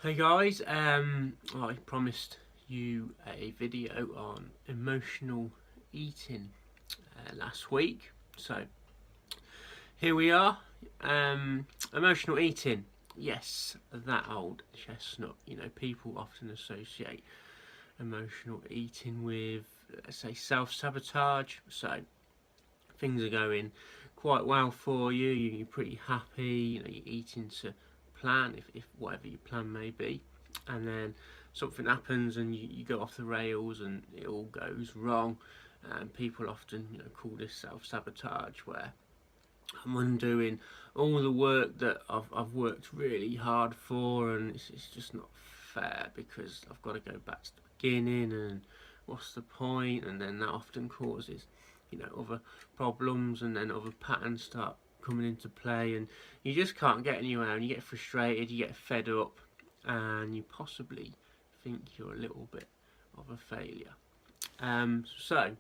Hey guys, I promised you a video on emotional eating last week, so here we are. Emotional eating, yes, that old chestnut. You know, people often associate emotional eating with, let's say, self-sabotage. So things are going quite well for you. You're pretty happy. You know, you're eating to plan, if whatever your plan may be, and then something happens and you go off the rails and it all goes wrong. And people often, call this self-sabotage, where I'm undoing all the work that I've worked really hard for, and it's just not fair because I've got to go back to the beginning, and what's the point? And then that often causes, other problems, and then other patterns start coming into play, and you just can't get anywhere, and you get frustrated, you get fed up, and you possibly think you're a little bit of a failure. So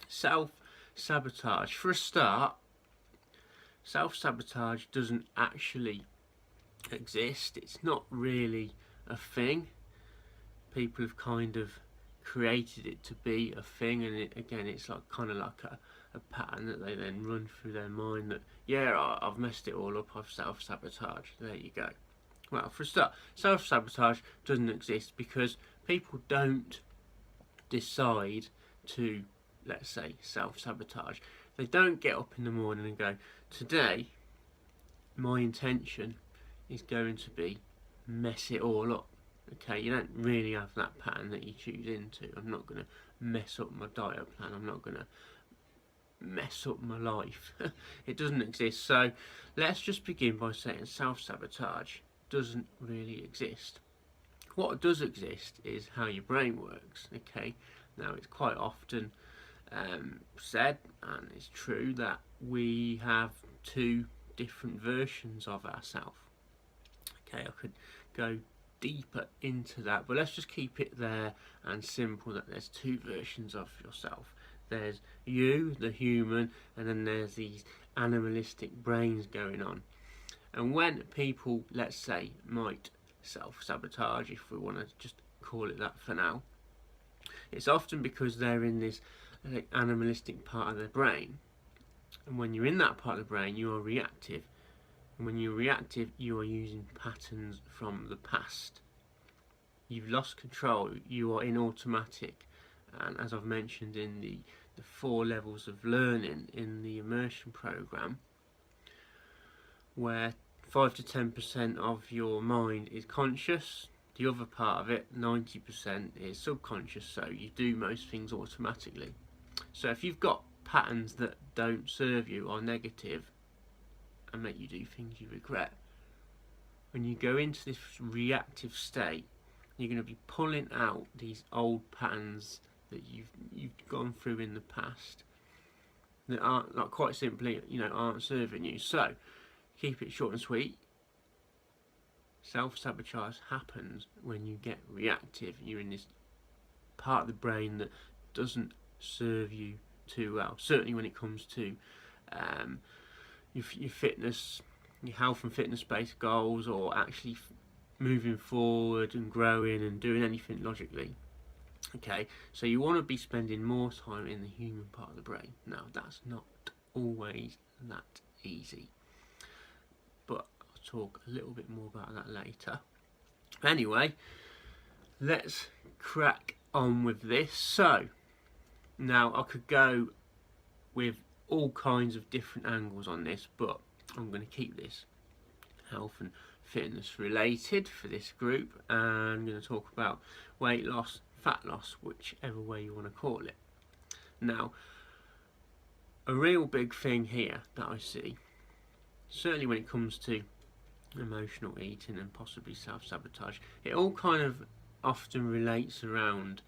self-sabotage, for a start, self-sabotage doesn't actually exist. It's not really a thing. People have kind of created it to be a thing, and it's like kind of like a pattern that they then run through their mind that, yeah, I've messed it all up, I've self-sabotaged. There you go. Well, for a start, self-sabotage doesn't exist because people don't decide to, let's say, self-sabotage. They don't get up in the morning and go, today my intention is going to be mess it all up. Okay, you don't really have that pattern that you choose into. I'm not going to mess up my diet plan. I'm not going to mess up my life. It doesn't exist. So let's just begin by saying self-sabotage doesn't really exist. What does exist is how your brain works. Okay, now it's quite often said, and it's true, that we have two different versions of ourselves. Okay, I could go deeper into that, but let's just keep it there and simple, that there's two versions of yourself. There's you, the human, and then there's these animalistic brains going on. And when people, let's say, might self-sabotage, if we want to just call it that for now, it's often because they're in this animalistic part of their brain. And when you're in that part of the brain, you are reactive. And when you're reactive, you are using patterns from the past. You've lost control. You are in automatic. And as I've mentioned in the 4 levels of learning in the immersion program, where 5 to 10% of your mind is conscious, the other part of it, 90%, is subconscious, so you do most things automatically. So if you've got patterns that don't serve you, are negative, and make you do things you regret, when you go into this reactive state, you're going to be pulling out these old patterns that you've gone through in the past that aren't, like, quite simply, aren't serving you. So keep it short and sweet. Self-sabotage happens when you get reactive. You're in this part of the brain that doesn't serve you too well. Certainly when it comes to your fitness, your health and fitness-based goals, or actually moving forward and growing and doing anything logically. Okay, so you want to be spending more time in the human part of the brain. Now, that's not always that easy, but I'll talk a little bit more about that later. Anyway, let's crack on with this. So now I could go with all kinds of different angles on this, but I'm going to keep this health and fitness related for this group, and I'm going to talk about weight loss, fat loss, whichever way you want to call it. Now, a real big thing here that I see, certainly when it comes to emotional eating and possibly self-sabotage, it all kind of often relates around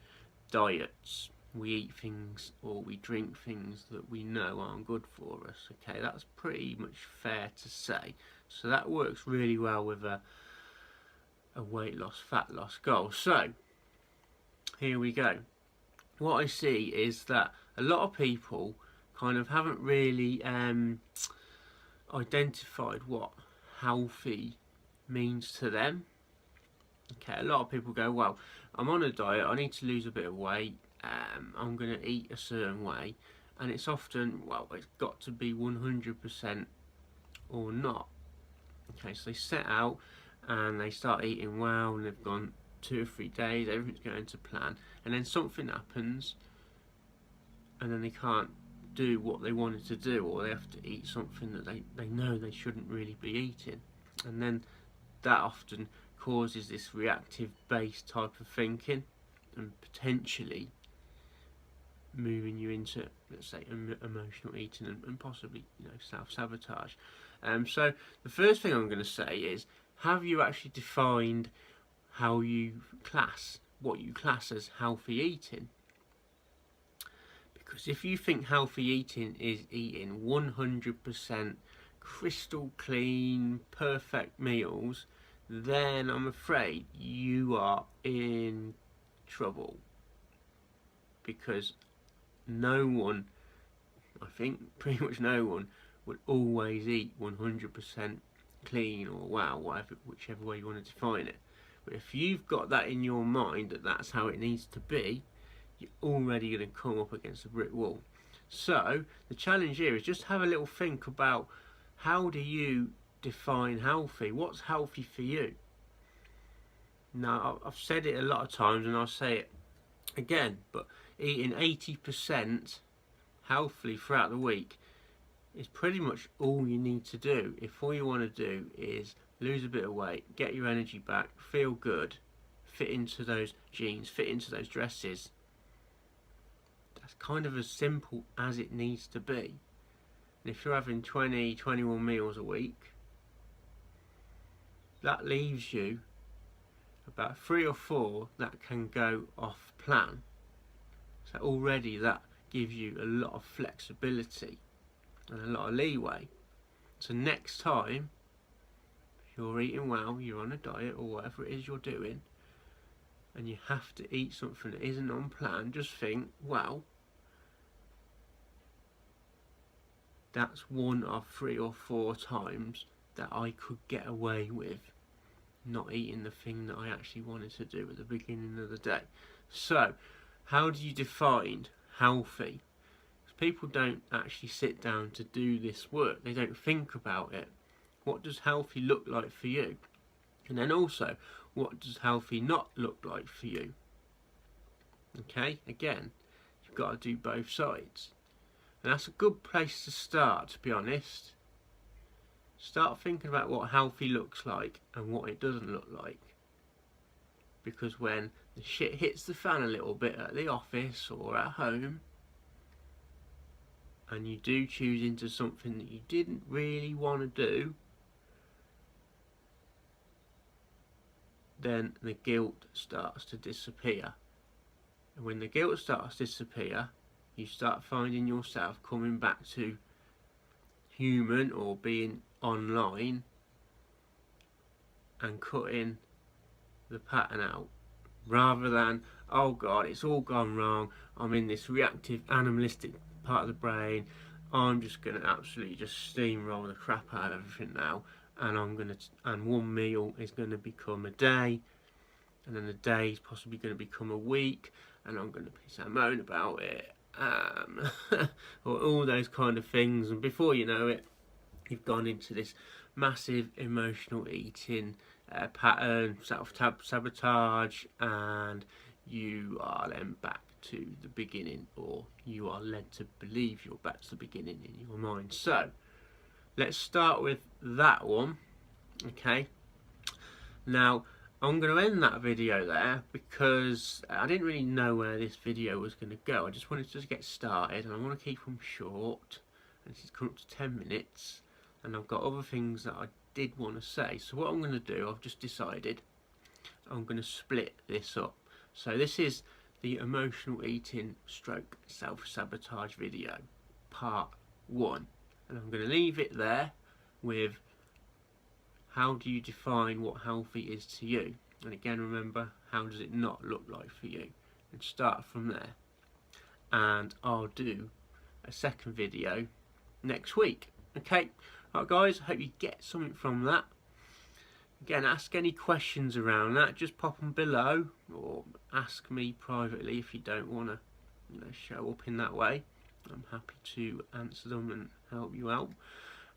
diets. We eat things or we drink things that we know aren't good for us. Okay, that's pretty much fair to say. So that works really well with a weight loss, fat loss goal. So here we go. What I see is that a lot of people kind of haven't really identified what healthy means to them. Okay, a lot of people go, well, I'm on a diet, I need to lose a bit of weight, I'm going to eat a certain way, and it's often, well, it's got to be 100% or not. Okay, so they set out and they start eating well, and they've gone 2 or 3 days, everything's going to plan, and then something happens, and then they can't do what they wanted to do, or they have to eat something that they know they shouldn't really be eating, and then that often causes this reactive based type of thinking, and potentially moving you into, let's say, emotional eating, and possibly, you know, self-sabotage. So the first thing I'm going to say is, have you actually defined how you class, what you class as healthy eating? Because if you think healthy eating is eating 100% crystal clean, perfect meals, then I'm afraid you are in trouble. Because no one, I think pretty much no one, would always eat 100% clean, or wow, whatever, whichever way you want to define it. But if you've got that in your mind that that's how it needs to be, you're already going to come up against a brick wall. So the challenge here is just have a little think about, how do you define healthy? What's healthy for you? Now, I've said it a lot of times and I'll say it again, but eating 80% healthily throughout the week is pretty much all you need to do. If all you want to do is lose a bit of weight, get your energy back, feel good, fit into those jeans, fit into those dresses, that's kind of as simple as it needs to be. And if you're having 20, 21 meals a week, that leaves you about 3 or 4 that can go off plan. So already that gives you a lot of flexibility and a lot of leeway. So next time, if you're eating well, you're on a diet or whatever it is you're doing, and you have to eat something that isn't on plan, just think, well, that's 1 of 3 or 4 times that I could get away with not eating the thing that I actually wanted to do at the beginning of the day. So, how do you define healthy? Because people don't actually sit down to do this work. They don't think about it. What does healthy look like for you? And then also, what does healthy not look like for you? Okay, again, you've got to do both sides. And that's a good place to start, to be honest. Start thinking about what healthy looks like and what it doesn't look like. Because when the shit hits the fan a little bit at the office or at home, and you do choose into something that you didn't really want to do, then the guilt starts to disappear. And when the guilt starts to disappear, you start finding yourself coming back to human or being online and cutting the pattern out, rather than, oh God, it's all gone wrong, I'm in this reactive animalistic part of the brain, I'm just going to absolutely just steamroll the crap out of everything now, and and one meal is going to become a day, and then the day is possibly going to become a week, and I'm going to piss and moan about it, or all those kind of things, and before you know it, you've gone into this massive emotional eating pattern, self-sabotage, and you are then back to the beginning, or you are led to believe you're back to the beginning in your mind. So let's start with that one. Okay, now I'm going to end that video there because I didn't really know where this video was going to go. I just wanted to get started, and I want to keep them short, and this is coming up to 10 minutes, and I've got other things that I did want to say. So what I'm going to do, I've just decided I'm going to split this up. So this is the emotional eating stroke self-sabotage video, part 1, and I'm going to leave it there with how do you define what healthy is to you, and again remember, how does it not look like for you, and start from there. And I'll do a second video next week. Okay, right guys, I hope you get something from that. again, ask any questions around that, just pop them below, or ask me privately if you don't want to, you know, show up in that way. I'm happy to answer them and help you out.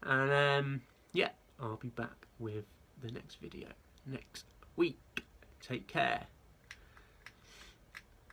And yeah, I'll be back with the next video next week. Take care.